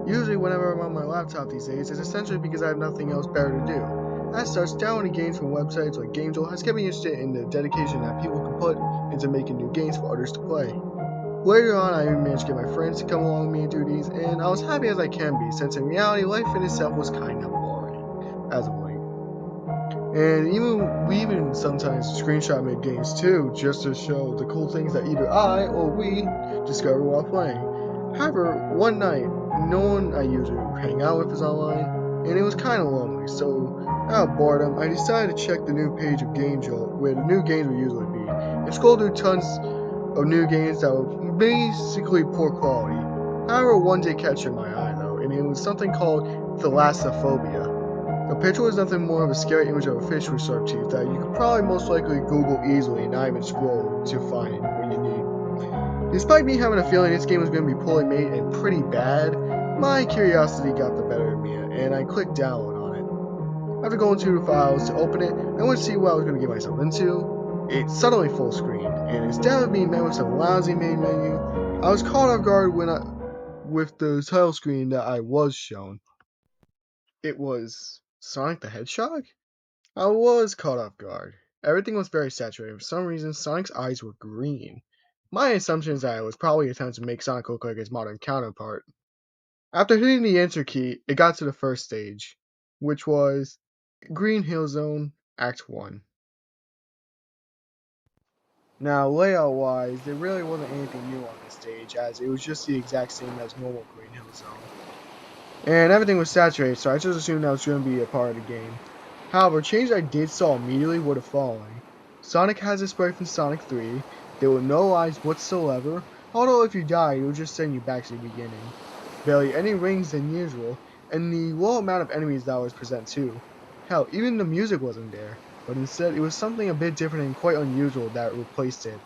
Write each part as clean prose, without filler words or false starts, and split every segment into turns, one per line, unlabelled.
Usually whenever I'm on my laptop these days, it's essentially because I have nothing else better to do. As such, downloading games from websites like yall has kept me interested in the dedication that people can put into making new games for others to play. Later on, I even managed to get my friends to come along with me and do these, and I was happy as I can be, since in reality, life in itself was kinda boring, as of late. And we even sometimes screenshot mid games too, just to show the cool things that either I or we discover while playing. However, one night, no one I usually hang out with was online, and it was kinda lonely, so out of boredom, I decided to check the new page of Game Jolt, where the new games would usually be, and scroll through tons of new games that were basically poor quality. However, one did catch in my eye though, and it was something called Thalassophobia. The picture was nothing more of a scary image of a fish with sharp teeth that you could probably most likely Google easily and not even scroll to find what you need. Despite me having a feeling this game was going to be poorly made and pretty bad, my curiosity got the better of me and I clicked download on it. After going through the files to open it, I went to see what I was going to get myself into. It's suddenly full screen, and instead of being met with some lousy main menu, I was caught off guard with the title screen that I was shown. It was Sonic the Hedgehog? I was caught off guard. Everything was very saturated. For some reason, Sonic's eyes were green. My assumption is that it was probably an attempt to make Sonic look like his modern counterpart. After hitting the enter key, it got to the first stage, which was Green Hill Zone, Act 1. Now, layout wise, there really wasn't anything new on this stage, as it was just the exact same as normal Green Hill Zone. And everything was saturated, so I just assumed that was going to be a part of the game. However, changes I did saw immediately were the following. Sonic has his sprite from Sonic 3, there were no lives whatsoever, although if you died, it would just send you back to the beginning. Barely any rings than usual, and the low amount of enemies that was present too. Hell, even the music wasn't there, but instead it was something a bit different and quite unusual that replaced it.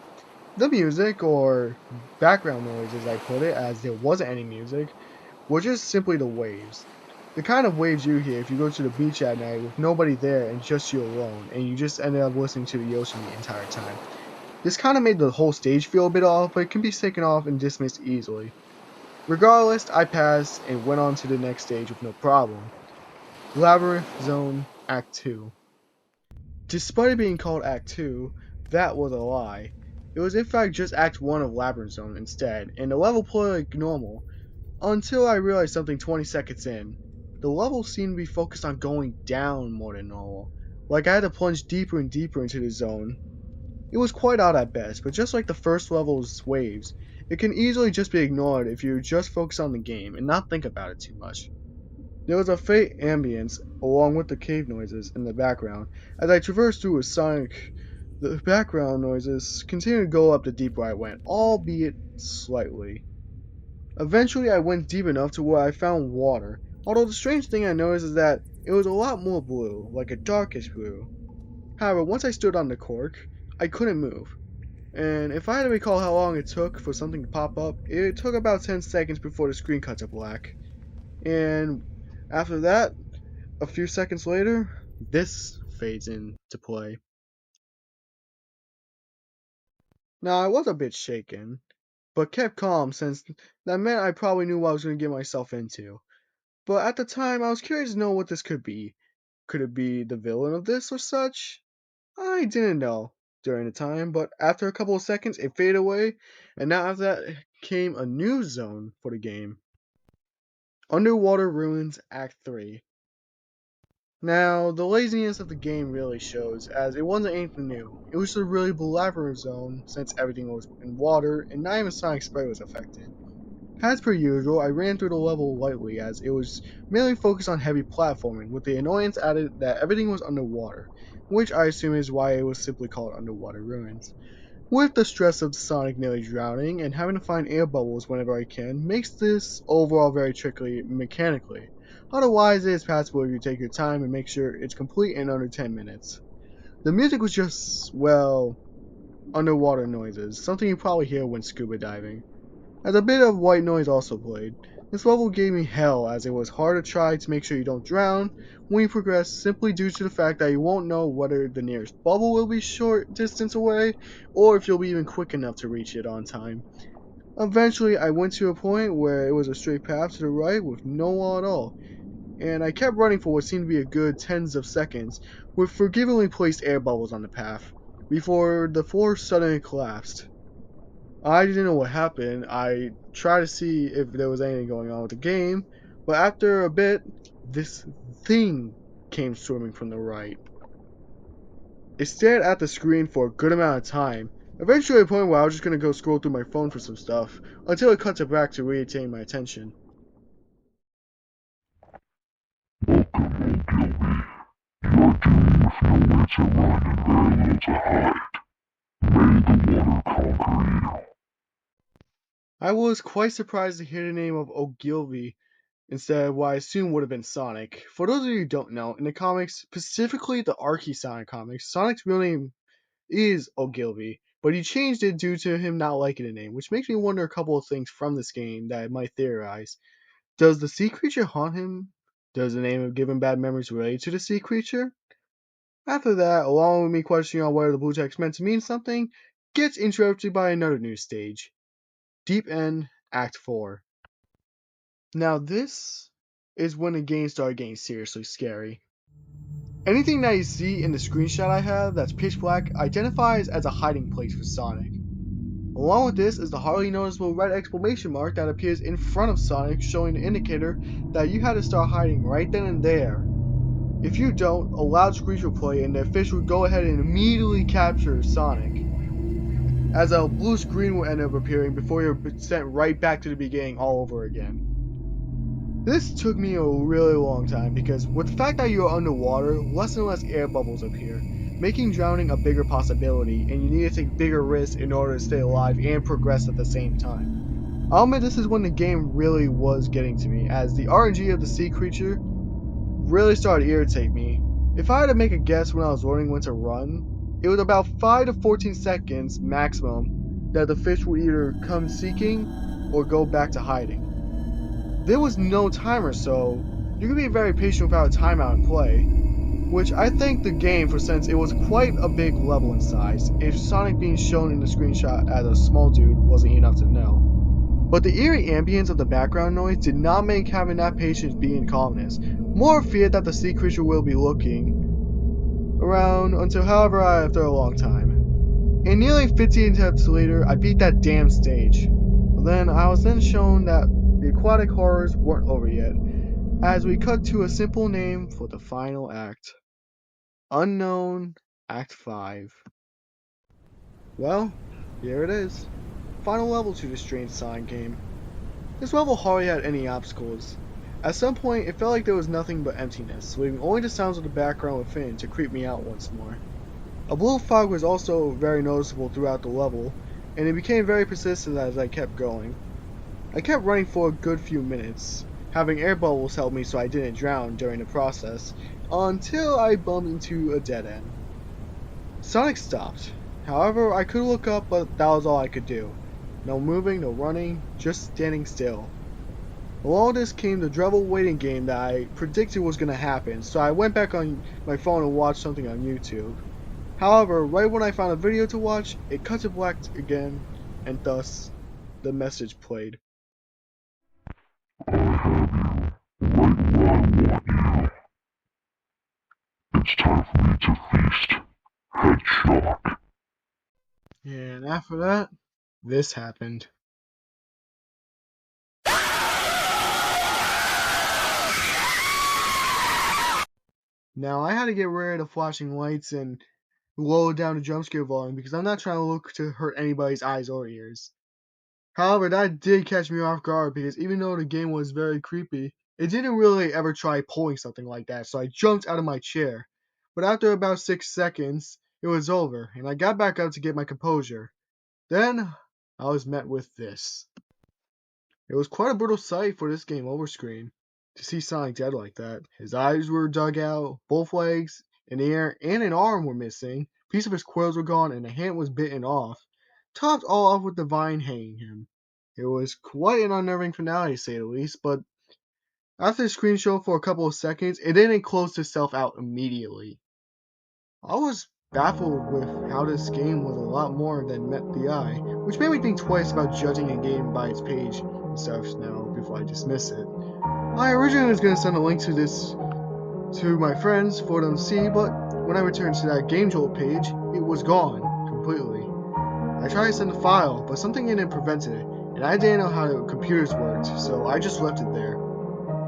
The music, or background noise as I put it, as there wasn't any music, were just simply the waves. The kind of waves you hear if you go to the beach at night with nobody there and just you alone, and you just ended up listening to the ocean the entire time. This kind of made the whole stage feel a bit off, but it can be taken off and dismissed easily. Regardless, I passed and went on to the next stage with no problem. Labyrinth Zone Act 2. Despite it being called Act 2, that was a lie. It was in fact just Act 1 of Labyrinth Zone instead, and the level played like normal, until I realized something 20 seconds in. The level seemed to be focused on going down more than normal, like I had to plunge deeper and deeper into the zone. It was quite odd at best, but just like the first level's waves, it can easily just be ignored if you just focus on the game and not think about it too much. There was a faint ambience along with the cave noises in the background as I traversed through with Sonic. The background noises continued to go up the deeper I went, albeit slightly. Eventually I went deep enough to where I found water, although the strange thing I noticed is that it was a lot more blue, like a darkish blue. However, once I stood on the cork, I couldn't move. And if I had to recall how long it took for something to pop up, it took about 10 seconds before the screen cut to black. And after that, a few seconds later, this fades into play. Now I was a bit shaken, but kept calm since that meant I probably knew what I was going to get myself into. But at the time, I was curious to know what this could be. Could it be the villain of this or such? I didn't know during the time, but after a couple of seconds, it faded away, and now after that came a new zone for the game. Underwater Ruins Act 3. Now, the laziness of the game really shows, as it wasn't anything new. It was just a really labyrinth zone, since everything was in water, and not even Sonic Spray was affected. As per usual, I ran through the level lightly as it was mainly focused on heavy platforming, with the annoyance added that everything was underwater, which I assume is why it was simply called Underwater Ruins. With the stress of Sonic nearly drowning and having to find air bubbles whenever I can, makes this overall very tricky mechanically. Otherwise, it is passable if you take your time and make sure it's complete in under 10 minutes. The music was just, well, underwater noises, something you probably hear when scuba diving. As a bit of white noise also played. This level gave me hell as it was hard to try to make sure you don't drown when you progress simply due to the fact that you won't know whether the nearest bubble will be short distance away or if you'll be even quick enough to reach it on time. Eventually, I went to a point where it was a straight path to the right with no wall at all, and I kept running for what seemed to be a good tens of seconds, with forgivingly placed air bubbles on the path, before the floor suddenly collapsed. I didn't know what happened. I tried to see if there was anything going on with the game, but after a bit, this thing came swimming from the right. It stared at the screen for a good amount of time, eventually to a point where I was just going to go scroll through my phone for some stuff, until it cut to back to retain my attention. I was quite surprised to hear the name of Ogilvy instead of what I assume would have been Sonic. For those of you who don't know, in the comics, specifically the Archie Sonic comics, Sonic's real name is Ogilvy, but he changed it due to him not liking the name, which makes me wonder a couple of things from this game that I might theorize. Does the sea creature haunt him? Does the name give him bad memories related to the sea creature? After that, along with me questioning on whether the blue text meant to mean something, gets interrupted by another new stage. Deep End, Act 4. Now this is when the game started getting seriously scary. Anything that you see in the screenshot I have that's pitch black identifies as a hiding place for Sonic. Along with this is the hardly noticeable red exclamation mark that appears in front of Sonic, showing the indicator that you had to start hiding right then and there. If you don't, a loud screech will play and the fish will go ahead and immediately capture Sonic, as a blue screen will end up appearing before you're sent right back to the beginning all over again. This took me a really long time because with the fact that you're underwater, less and less air bubbles appear, making drowning a bigger possibility, and you need to take bigger risks in order to stay alive and progress at the same time. I'll admit this is when the game really was getting to me, as the RNG of the sea creature really started to irritate me. If I had to make a guess when I was learning when to run, it was about 5 to 14 seconds maximum that the fish would either come seeking or go back to hiding. There was no timer, so you could be very patient without a timeout in play, which I thank the game for since it was quite a big level in size, if Sonic being shown in the screenshot as a small dude wasn't enough to know. But the eerie ambience of the background noise did not make having that patience be in calmness, more fear that the sea creature will be looking around until however after a long time. And nearly 15 attempts later, I beat that damn stage. But then I was then shown that the aquatic horrors weren't over yet, as we cut to a simple name for the final act. Unknown Act 5. Well, here it is. Final level to this strange Sonic game. This level hardly had any obstacles. At some point, it felt like there was nothing but emptiness, leaving only the sounds of the background within to creep me out once more. A blue fog was also very noticeable throughout the level, and it became very persistent as I kept going. I kept running for a good few minutes, having air bubbles help me so I didn't drown during the process, until I bumped into a dead end. Sonic stopped. However, I could look up, but that was all I could do. No moving, no running, just standing still. Along with this came the dreadful waiting game that I predicted was going to happen, so I went back on my phone and watched something on YouTube. However, right when I found a video to watch, it cut to black again, and thus, the message played.
I have you right where I want you. It's time for me to feast. Headshot.
And after that, this happened. Now, I had to get rid of flashing lights and lower down the jump scare volume because I'm not trying to look to hurt anybody's eyes or ears. However, that did catch me off guard because even though the game was very creepy, it didn't really ever try pulling something like that, so I jumped out of my chair. But after about 6 seconds, it was over, and I got back up to get my composure. Then, I was met with this. It was quite a brutal sight for this game over screen, to see Sonic dead like that. His eyes were dug out, both legs, an ear, and an arm were missing, a piece of his quills were gone, and a hand was bitten off, topped all off with the vine hanging him. It was quite an unnerving finale to say the least, but after the screen showed for a couple of seconds, it didn't close itself out immediately. I was baffled with how this game was a lot more than met the eye, which made me think twice about judging a game by its page and stuff now before I dismiss it. I originally was going to send a link to this to my friends for them to see, but when I returned to that Game Jolt page, it was gone completely. I tried to send a file, but something in it prevented it, and I didn't know how the computers worked, so I just left it there.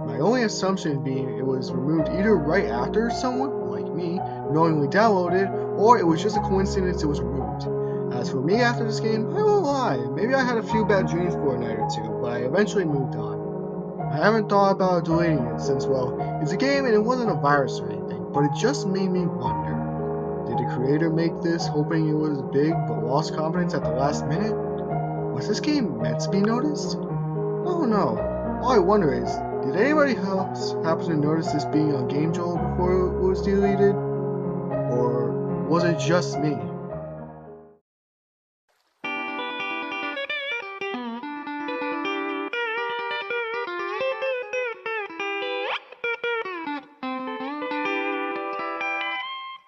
My only assumption being it was removed either right after someone, like me, knowingly downloaded it, or it was just a coincidence it was removed. As for me after this game, I won't lie, maybe I had a few bad dreams for a night or two, but I eventually moved on. I haven't thought about deleting it since, well, it's a game and it wasn't a virus or anything, but it just made me wonder. Did the creator make this hoping it was big but lost confidence at the last minute? Was this game meant to be noticed? I don't know. All I wonder is, did anybody else happen to notice this being on Game Jolt before it was deleted? Or was it just me?